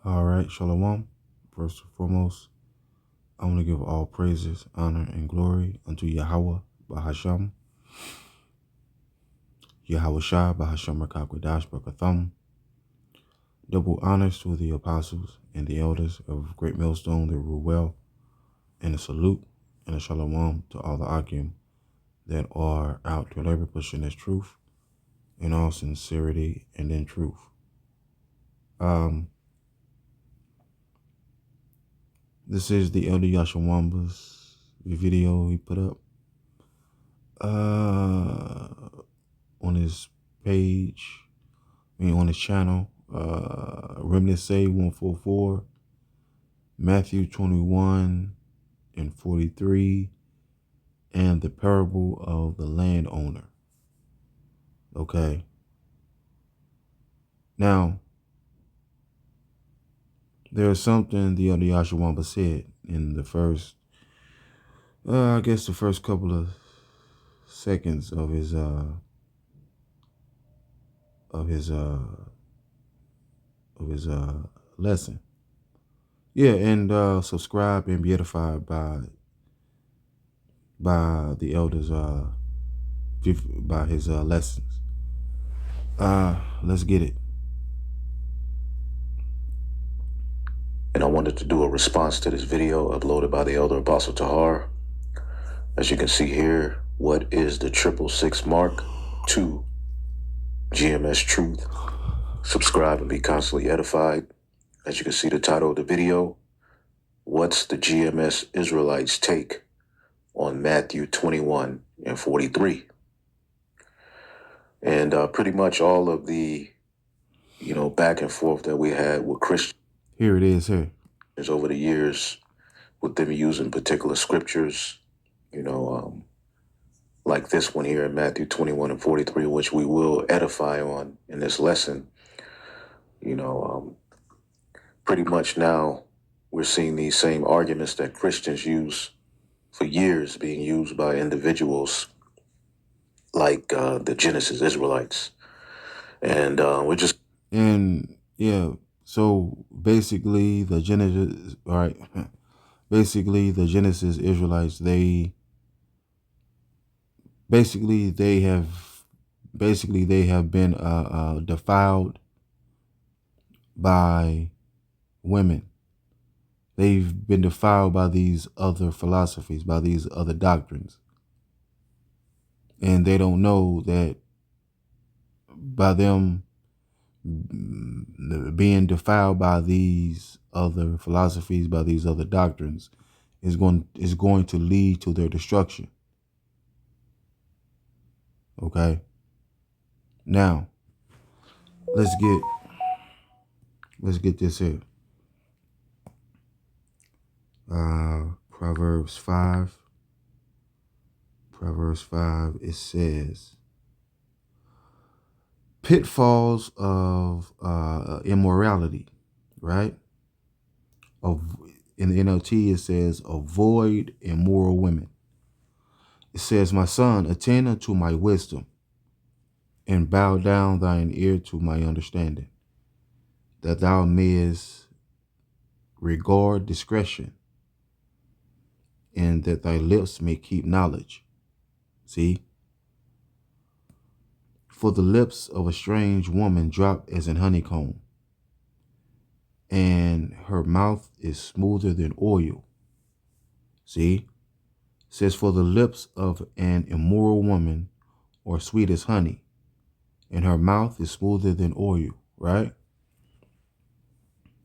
All right, Shalom. First and foremost, I want to give all praises, honor, and glory unto Yahweh, Bahasham, Yahweh Shah, Bahasham Rakakwadash, Brakatham. Double honors to the apostles and the elders of Great Millstone that rule well, and a salute and a Shalom to all the Akim that are out to labor pushing this truth in all sincerity and in truth. This is the Elder Yashawamba's video he put up on his page, on his channel, Remnant Say 144, Matthew 21 and 43, and the parable of the landowner. Okay. Now, there's something the Elder Yashawamba said in the first, I guess the first couple of seconds of his lesson. Yeah, and subscribe and be edified by the elders by his lessons. Let's get it. And I wanted to do a response to this video uploaded by the Elder Apostle Tahar. As you can see here, what is the 666 mark to GMS Truth? Subscribe and be constantly edified. As you can see the title of the video, what's the GMS Israelites' take on Matthew 21 and 43? And pretty much all of the, back and forth that we had with Christians. Here it is here. Over the years, with them using particular scriptures, like this one here in Matthew 21 and 43, which we will edify on in this lesson. Pretty much now we're seeing these same arguments that Christians use for years being used by individuals like the Genesis Israelites. And we're just... And yeah, so basically the Genesis, all right, basically the Genesis Israelites, they have been defiled by women. They've been defiled by these other philosophies, by these other doctrines. And they don't know that by them being defiled by these other philosophies, by these other doctrines, is going to lead to their destruction. Okay. Now, let's get this here. Proverbs 5. Proverbs 5, it says, pitfalls of immorality, right? In the NLT, it says, avoid immoral women. It says, my son, attend unto my wisdom, and bow down thine ear to my understanding, that thou mayest regard discretion, and that thy lips may keep knowledge. See? For the lips of a strange woman drop as an honeycomb, and her mouth is smoother than oil. See? It says, for the lips of an immoral woman are sweet as honey, and her mouth is smoother than oil, right?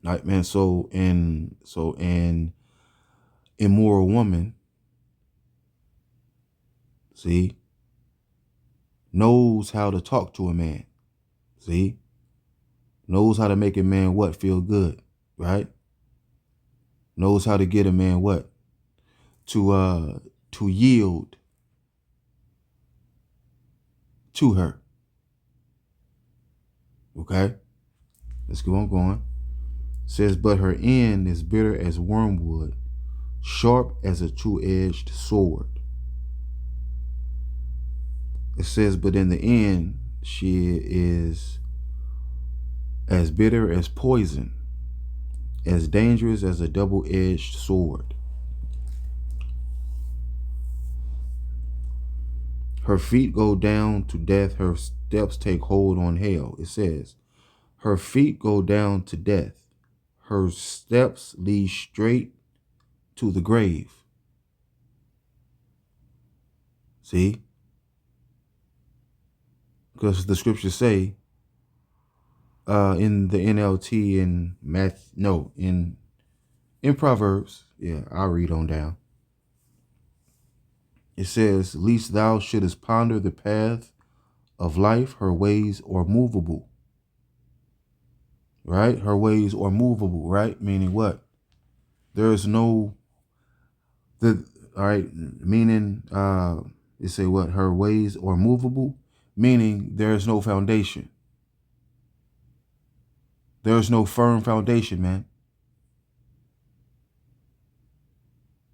Right, man. So an immoral woman, see, knows how to talk to a man. See? Knows how to make a man what? Feel good, right? Knows how to get a man what? To yield to her. Okay? Let's go on going. It says, but her end is bitter as wormwood, sharp as a two-edged sword. It says, but in the end, she is as bitter as poison, as dangerous as a double-edged sword. Her feet go down to death, her steps take hold on hell. It says, her feet go down to death, her steps lead straight to the grave. See? Because the scriptures say in the NLT in Proverbs, yeah, I'll read on down. It says, least thou shouldest ponder the path of life, her ways are movable. Right? Her ways are movable, right? Meaning what? There is no all right, meaning it say what? Her ways are movable, meaning there is no foundation. There is no firm foundation, man.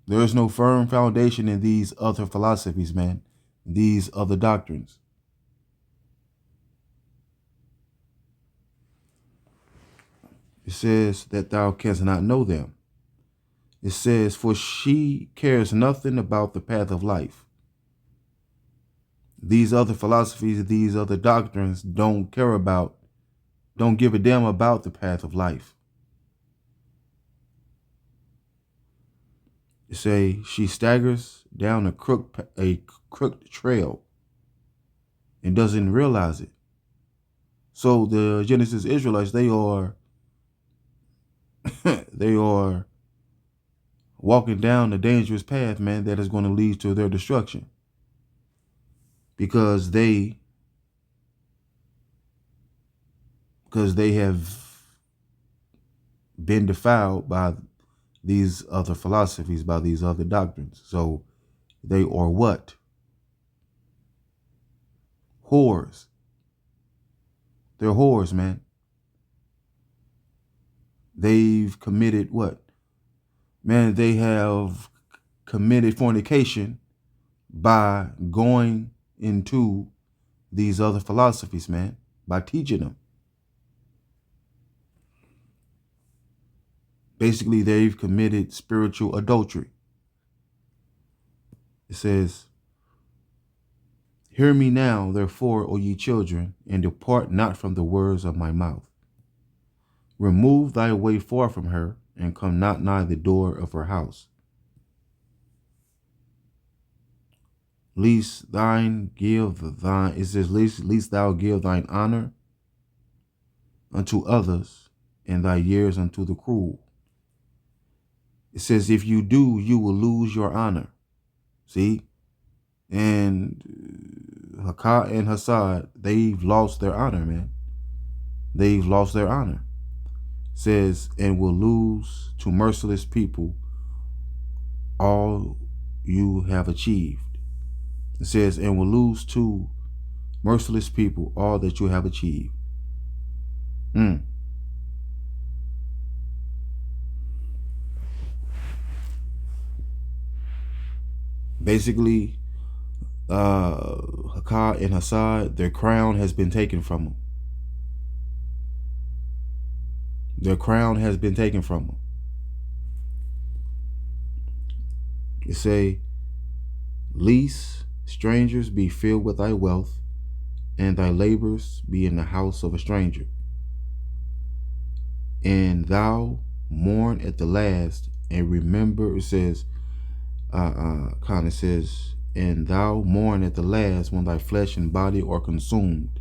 There is no firm foundation in these other philosophies, man. These other doctrines. It says that thou canst not know them. It says, for she cares nothing about the path of life. These other philosophies, these other doctrines don't give a damn about the path of life. It say she staggers down a crooked trail and doesn't realize it. So the Genesis Israelites, they are walking down a dangerous path, man, that is going to lead to their destruction. Because they have been defiled by these other philosophies, by these other doctrines. So they are what? Whores. They're whores, man. They've committed what? Man, they have committed fornication by going into these other philosophies, man, by teaching them. Basically, they've committed spiritual adultery. It says, hear me now, therefore, O ye children, and depart not from the words of my mouth. Remove thy way far from her, and come not nigh the door of her house. Least thou give thine honor unto others, and thy years unto the cruel. It says, if you do, you will lose your honor. See? And Hakah and Hassad, they've lost their honor, man. They've lost their honor. It says, and will lose to merciless people all you have achieved. It says, and will lose to merciless people all that you have achieved. Basically, Hakah and Hassad, their crown has been taken from them. Their crown has been taken from them. It say, least strangers be filled with thy wealth, and thy labors be in the house of a stranger. And thou mourn at the last, and remember, it says, kind of says, and thou mourn at the last when thy flesh and body are consumed.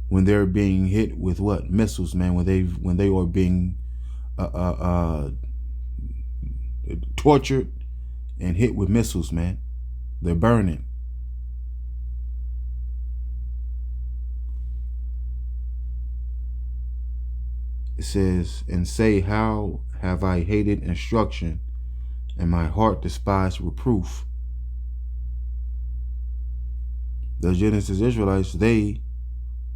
When they're being hit with what? Missiles, man. When they are being tortured and hit with missiles, man. They're burning. It says, and say, how have I hated instruction, and my heart despised reproof. The Genesis Israelites, they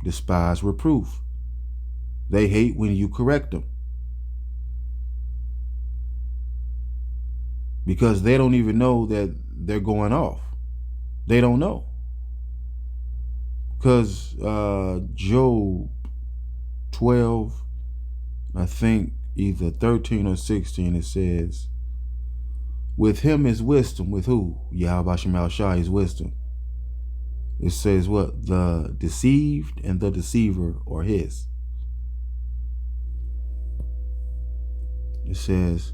despise reproof. They hate when you correct them. Because they don't even know that they're going off. They don't know. Because Job 12 I think either 13 or 16, it says, with him is wisdom. With who? Yahweh Shai Shai is wisdom. It says what? The deceived and the deceiver are his. It says,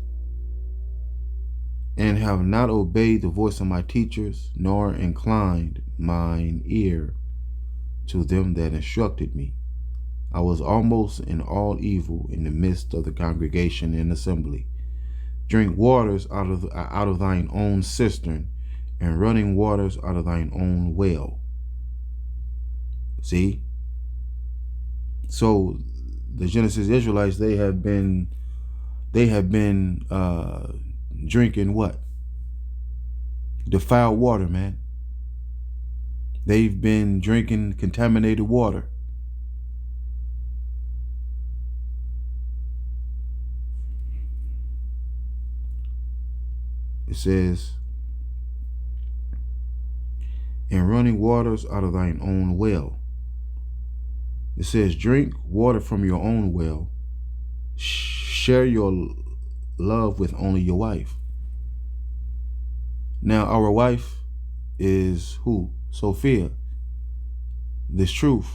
and have not obeyed the voice of my teachers, nor inclined mine ear to them that instructed me. I was almost in all evil in the midst of the congregation and assembly. Drink waters out of thine own cistern, and running waters out of thine own well. See? So the Genesis Israelites, they have been drinking what? Defiled water, man. They've been drinking contaminated water. It says, and running waters out of thine own well. It says, drink water from your own well. Share your love with only your wife. Now, our wife is who? Sophia. This truth,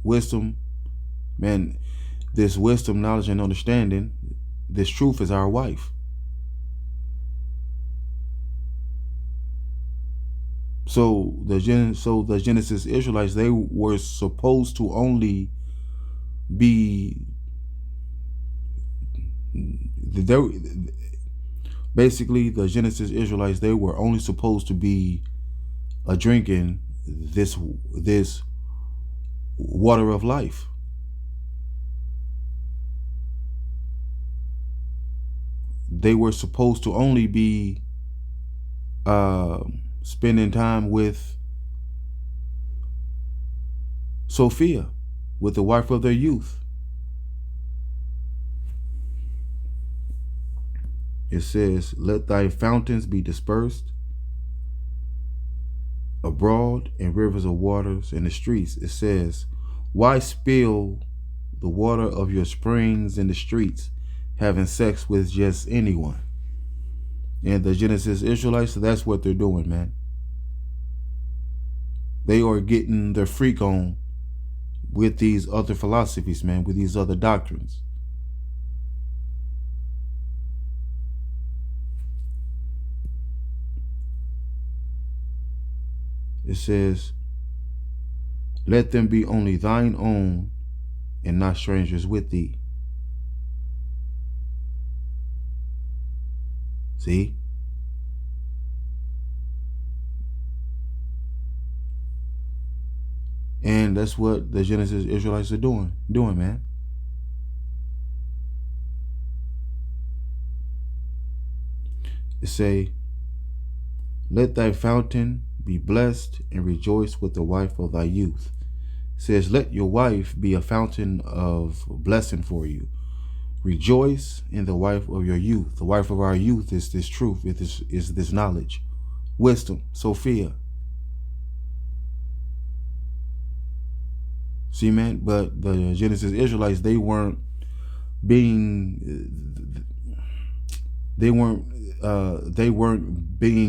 wisdom, man, this wisdom, knowledge, and understanding, this truth is our wife. So the Genesis Israelites, they were supposed to only be, basically the Genesis Israelites, they were only supposed to be drinking this water of life. They were supposed to only be spending time with Sophia, with the wife of their youth. It says, let thy fountains be dispersed abroad and rivers of waters in the streets. It says, why spill the water of your springs in the streets, having sex with just anyone? And the Genesis Israelites, that's what they're doing, man. They are getting their freak on with these other philosophies, man, with these other doctrines. It says, let them be only thine own and not strangers with thee. See? And that's what the Genesis Israelites are doing, man. It say, let thy fountain be blessed and rejoice with the wife of thy youth. It says, let your wife be a fountain of blessing for you. Rejoice in the wife of your youth. The wife of our youth is this truth, is this knowledge, wisdom, Sophia. See, man, but the Genesis Israelites, they weren't being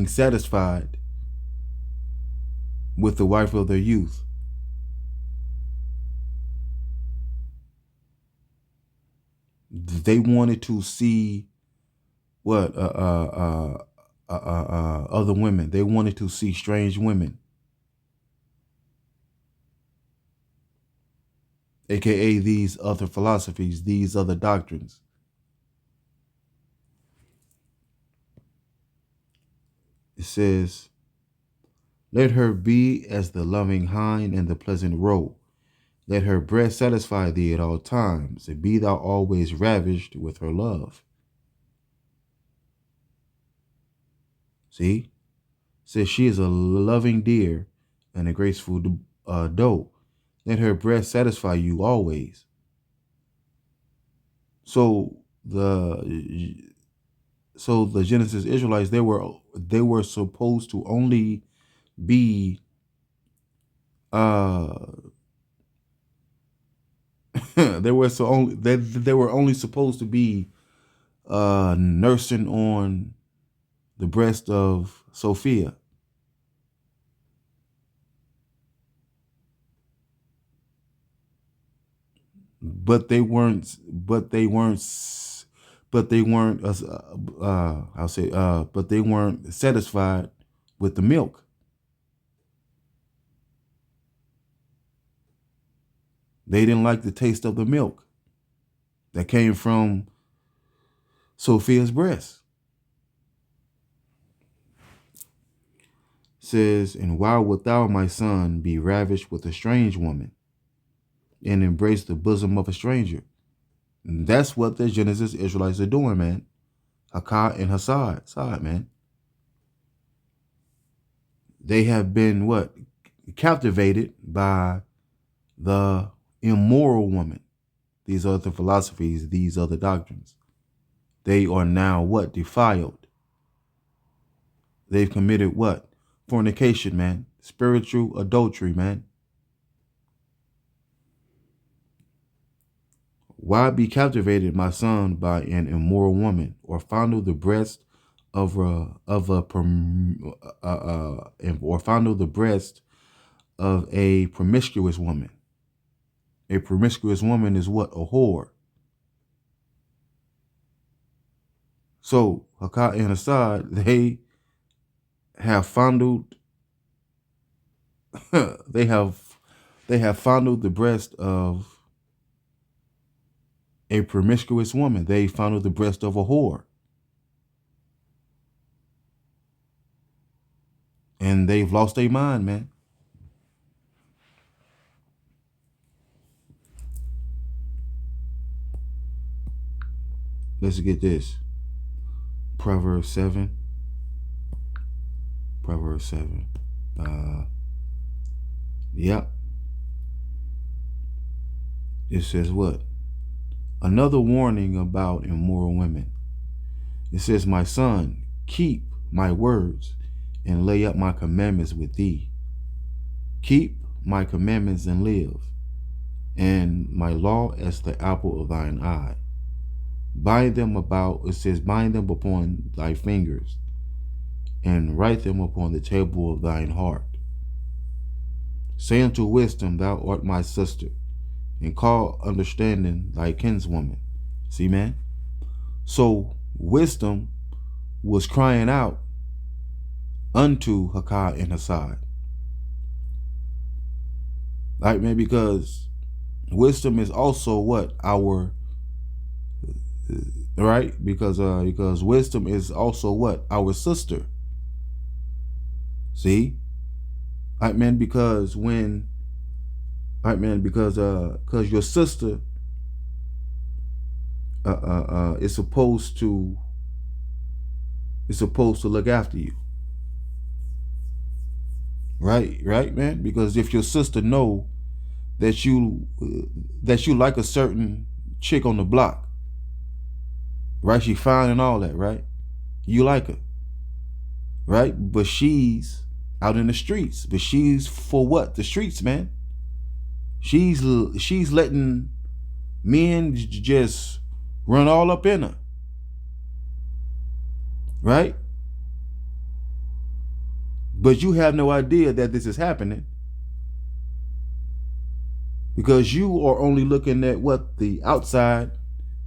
satisfied with the wife of their youth. They wanted to see what other women. They wanted to see strange women, aka these other philosophies, these other doctrines. It says, let her be as the loving hind and the pleasant roe. Let her breast satisfy thee at all times, and be thou always ravished with her love. See? It says she is a loving deer and a graceful doe. Let her breast satisfy you always. So the Genesis Israelites, they were supposed to only be they were so only they were only supposed to be nursing on the breast of Sophia. But they weren't. But they weren't. I'll say. But they weren't satisfied with the milk. They didn't like the taste of the milk that came from Sophia's breast. Says, and why wilt thou, my son, be ravished with a strange woman and embrace the bosom of a stranger? And that's what the Genesis Israelites are doing, man. Hakah and Hassad, man. They have been what? Captivated by the immoral woman. These are the philosophies, these are the doctrines. They are now what? Defiled. They've committed what? Fornication, man. Spiritual adultery, man. Why be captivated, my son, by an immoral woman, or fondle the breast or fondle the breast of a promiscuous woman? A promiscuous woman is what? A whore. So Hakah and Hassad, they have fondled they have fondled the breast of a promiscuous woman. They fondled the breast of a whore. And they've lost their mind, man. Let's get this. Proverbs 7. Proverbs 7. Yep. It says what? Another warning about immoral women. It says, my son, keep my words and lay up my commandments with thee. Keep my commandments and live, and my law as the apple of thine eye. Bind them about, it says, bind them upon thy fingers, and write them upon the table of thine heart. Say unto wisdom, thou art my sister, and call understanding thy kinswoman. See, man? So wisdom was crying out unto Hakah and Hassad. Right, man? Because wisdom is also what? Our, right? Because wisdom is also what? Our sister. See? Right, man? Because when, right, man? Because your sister is supposed to look after you. Right, man? Because if your sister know that you like a certain chick on the block, right? She fine and all that, right? You like her, right? But she's out in the streets. But she's for what? The streets, man. She's letting men just run all up in her, right? But you have no idea that this is happening because you are only looking at what? The outside.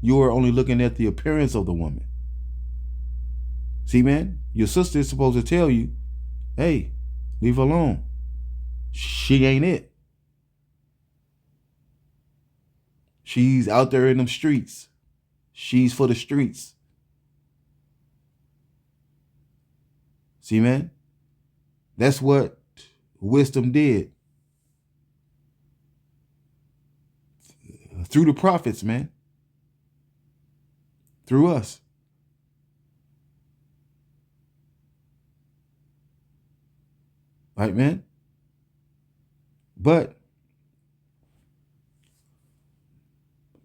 You are only looking at the appearance of the woman. See, man, your sister is supposed to tell you, hey, leave her alone. She ain't it. She's out there in them streets. She's for the streets. See, man? That's what wisdom did. Through the prophets, man. Through us. Right, man? But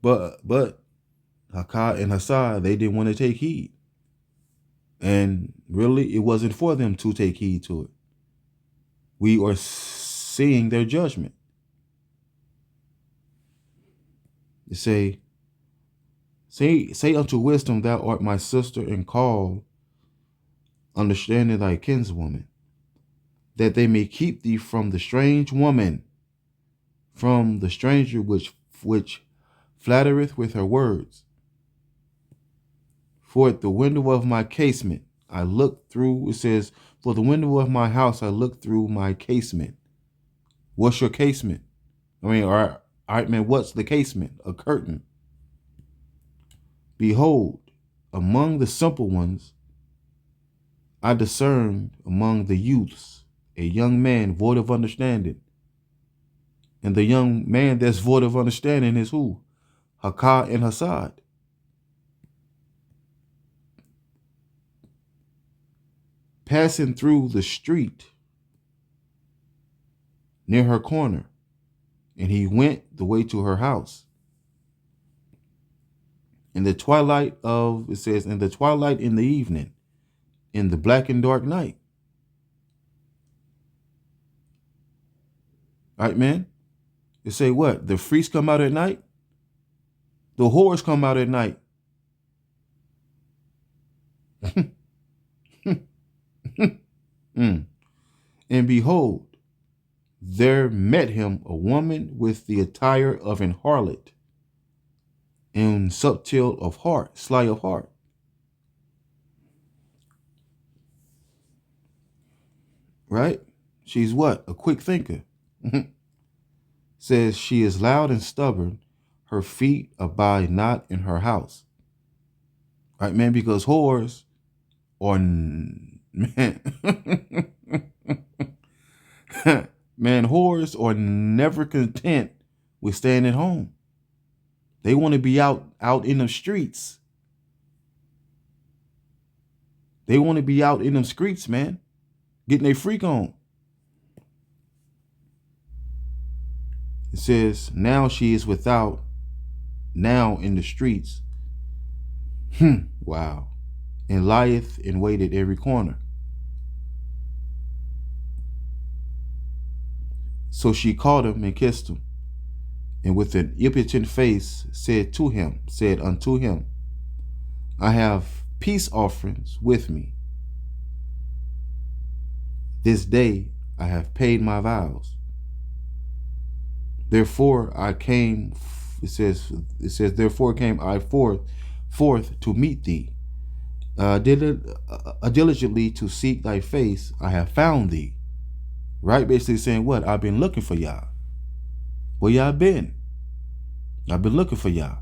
Hakah and Hassad, they didn't want to take heed. And really, it wasn't for them to take heed to it. We are seeing their judgment. It say unto wisdom, thou art my sister, and call understanding thy kinswoman, that they may keep thee from the strange woman, from the stranger which flattereth with her words. For at the window of my casement I look through, it says, for the window of my house I look through my casement. What's your casement? I mean, all right, man, what's the casement? A curtain. Behold, among the simple ones I discerned among the youths a young man void of understanding. And the young man that's void of understanding is who? Hakah and Hassad. Passing through the street near her corner, and he went the way to her house. In the twilight of, it says, in the twilight in the evening, in the black and dark night. All right, man? It say what? The freaks come out at night? The whores come out at night. And behold, there met him a woman with the attire of an harlot, and subtle of heart, sly of heart. Right? She's what? A quick thinker. Says she is loud and stubborn. Her feet abide not in her house. Right, man? Because whores are, man, man, whores are never content with staying at home. They want to be out in the streets. They want to be out in them streets, man, getting their freak on. It says, now she is without, now in the streets. Wow. And lieth in wait at every corner. So she caught him and kissed him, and with an impotent face said unto him, I have peace offerings with me. This day I have paid my vows. Therefore I came, it says, therefore came I forth to meet thee. Diligently to seek thy face, I have found thee. Right? Basically saying what? I've been looking for y'all. Where y'all been? I've been looking for y'all.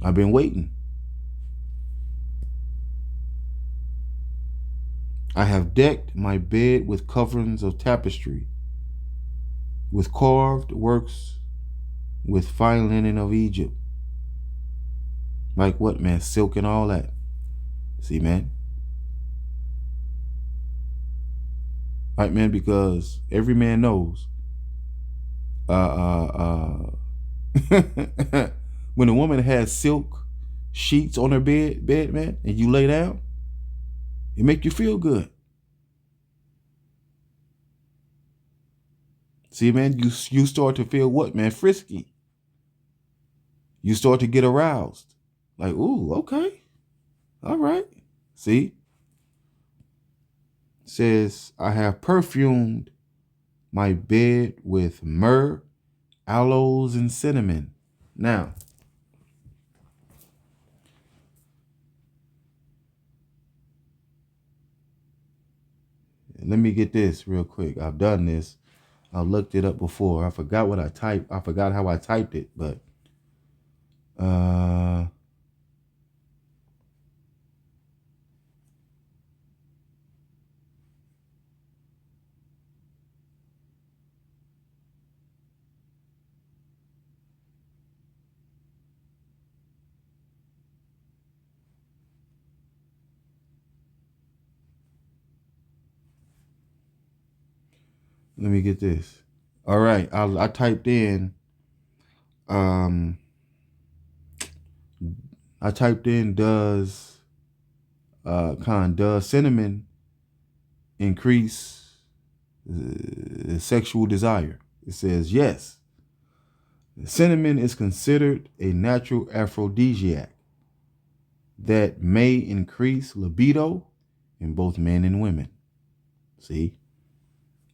I've been waiting. I have decked my bed with coverings of tapestry, with carved works, with fine linen of Egypt. Like what, man? Silk and all that. See, man? Right, man? Because every man knows when a woman has silk sheets on her bed, man, and you lay down, it make you feel good. See, man, you start to feel what, man? Frisky. You start to get aroused. Like, ooh, okay. All right. See? It says, I have perfumed my bed with myrrh, aloes, and cinnamon. Now, let me get this real quick. I've done this. I looked it up before. I forgot what I typed. I forgot how I typed it, but let me get this. All right, I typed in does cinnamon increase sexual desire? It says yes. Cinnamon is considered a natural aphrodisiac that may increase libido in both men and women. See?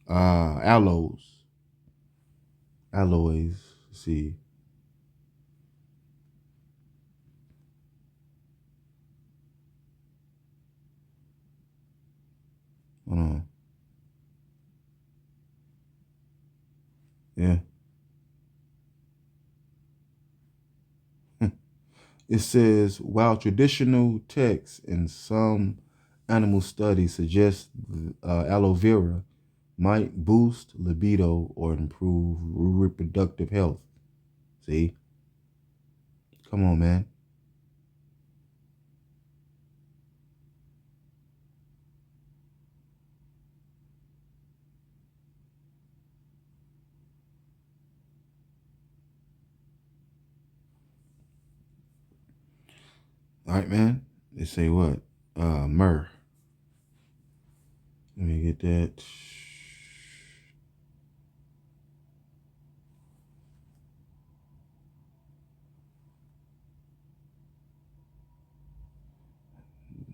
Alloys. See. Hold on. Yeah. It says, while traditional texts and some animal studies suggest aloe vera might boost libido or improve reproductive health. See? Come on, man. All right, man. They say what? Myrrh. Let me get that.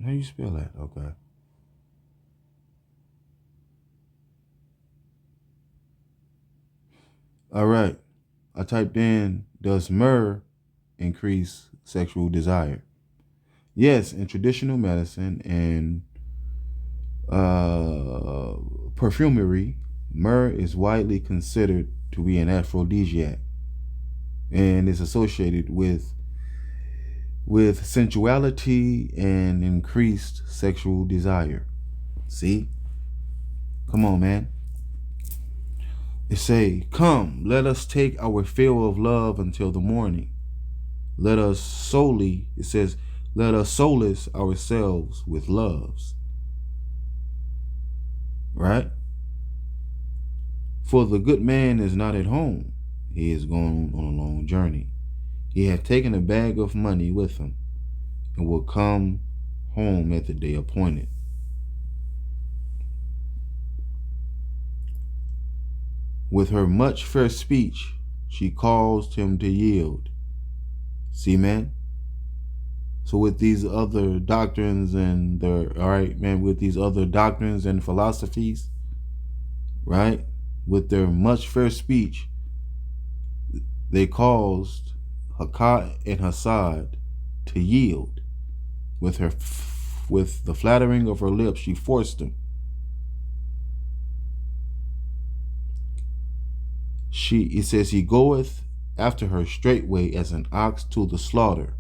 How you spell that? Okay. All right. I typed in, does myrrh increase sexual desire? Yes, in traditional medicine and perfumery, myrrh is widely considered to be an aphrodisiac and is associated with sensuality and increased sexual desire. See? Come on, man. It say, come, let us take our fill of love until the morning. Let us let us solace ourselves with loves. Right? For the good man is not at home. He is gone on a long journey. He hath taken a bag of money with him and will come home at the day appointed. With her much fair speech, she caused him to yield. See, man? So with these other doctrines and with these other doctrines and philosophies, right? With their much fair speech, they caused Hakat and Hassad to yield. With the flattering of her lips, she forced him. It says, he goeth after her straightway as an ox to the slaughter,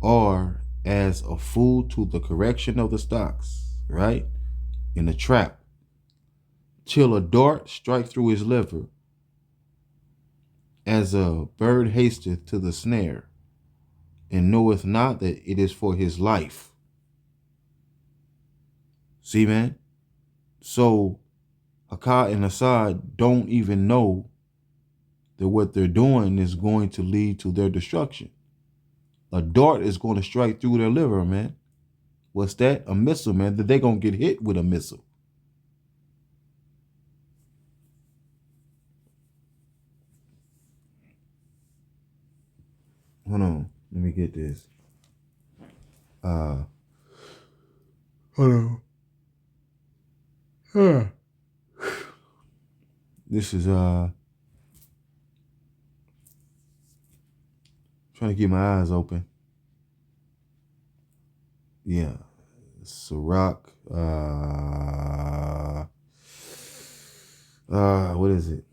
or as a fool to the correction of the stocks, right? In a trap, till a dart strike through his liver, as a bird hasteth to the snare, and knoweth not that it is for his life. See, man? So Hakat and Assad don't even know that what they're doing is going to lead to their destruction. A dart is going to strike through their liver, man. What's that? A missile, man. That they're going to get hit with a missile. Hold on. Let me get this. Hold on. This is trying to keep my eyes open. Yeah. Sirach. What is it?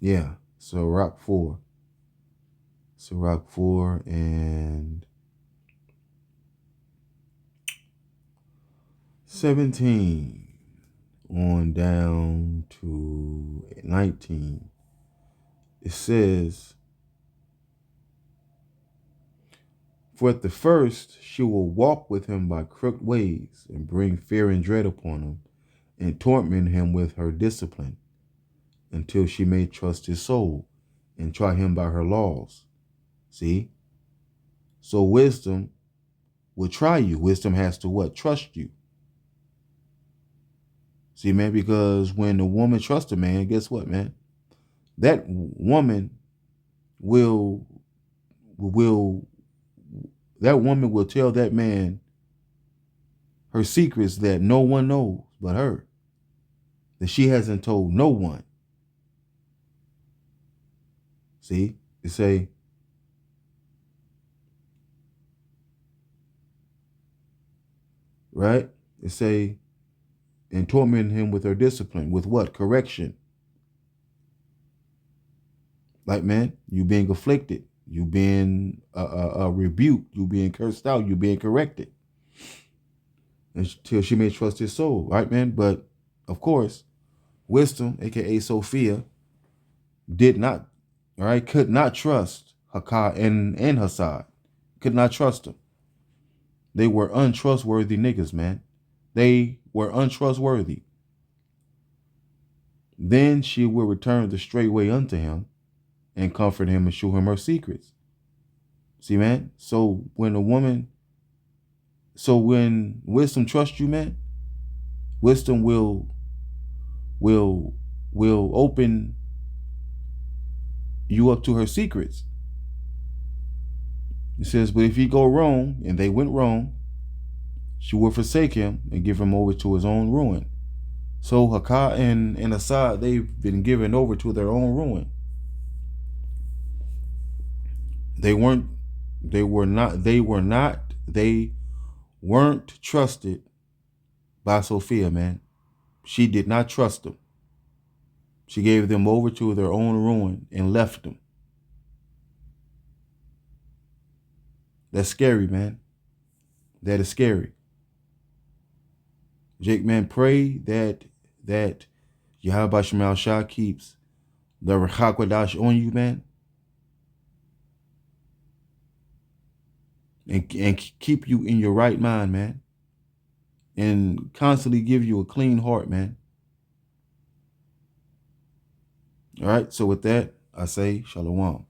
Yeah. Sirach 4. Sirach 4 and 17 on down to 19. It says, for at the first she will walk with him by crooked ways and bring fear and dread upon him and torment him with her discipline until she may trust his soul and try him by her laws. See? So wisdom will try you. Wisdom has to what? Trust you. See, man, because when a woman trusts a man, guess what, man? that woman will will that woman will tell that man her secrets that no one knows but her, that she hasn't told no one. See, it say, right? It say, and torment him with her discipline. With what? Correction. Like, man, you being afflicted, you being rebuked, you being cursed out, you being corrected, until she may trust his soul, right, man? But of course, wisdom, aka Sophia, did not, all right, could not trust Hakah and Hassad, could not trust them. They were untrustworthy niggas, man. They were untrustworthy. Then she will return the straight way unto him and comfort him and show him her secrets. See, man? So when wisdom trusts you, man, wisdom will open you up to her secrets. It says, but if he go wrong, and they went wrong, she will forsake him and give him over to his own ruin. So Hakah and Assad, they've been given over to their own ruin. They weren't trusted by Sophia, man. She did not trust them. She gave them over to their own ruin and left them. That's scary, man. That is scary. Jake, man, pray that Yahweh Shemal Shah keeps the Ruach HaKodesh on you, man. And keep you in your right mind, man. And constantly give you a clean heart, man. All right. So with that, I say Shalom.